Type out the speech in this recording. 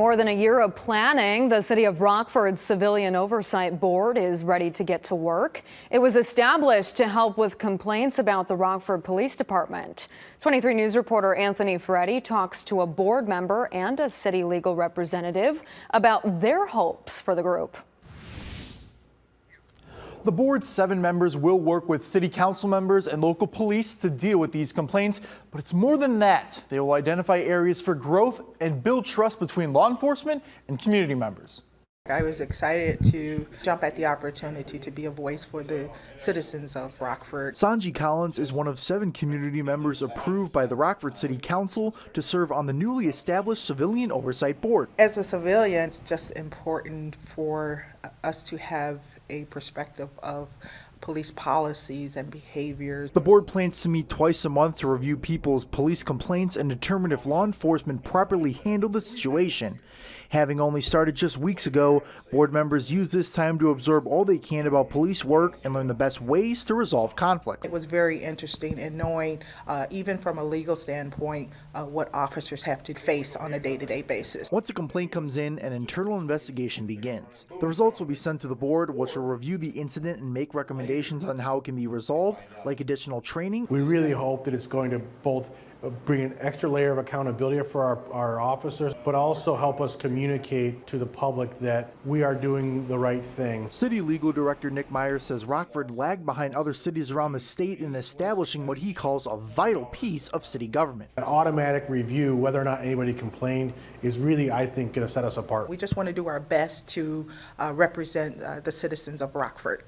More than a year of planning, the City of Rockford's Civilian Oversight Board is ready to get to work. It was established to help with complaints about the Rockford Police Department. 23 News reporter Anthony Ferretti talks to a board member and a city legal representative about their hopes for the group. The board's 7 members will work with city council members and local police to deal with these complaints, but it's more than that. They will identify areas for growth and build trust between law enforcement and community members. I was excited to jump at the opportunity to be a voice for the citizens of Rockford. Sanji Collins is one of 7 community members approved by the Rockford City Council to serve on the newly established Civilian Oversight Board. As a civilian, it's just important for us to have a perspective of police policies and behaviors. The board plans to meet twice a month to review people's police complaints and determine if law enforcement properly handled the situation. Having only started just weeks ago, board members use this time to absorb all they can about police work and learn the best ways to resolve conflict. It was very interesting in knowing, even from a legal standpoint, what officers have to face on a day-to-day basis. Once a complaint comes in, an internal investigation begins. The results will be sent to the board, which will review the incident and make recommendations on how it can be resolved, like additional training. We really hope that it's going to both bring an extra layer of accountability for our officers, but also help us communicate to the public that we are doing the right thing. City Legal Director Nick Myers says Rockford lagged behind other cities around the state in establishing what he calls a vital piece of city government. An automatic review, whether or not anybody complained, is really, I think, going to set us apart. We just want to do our best to represent the citizens of Rockford.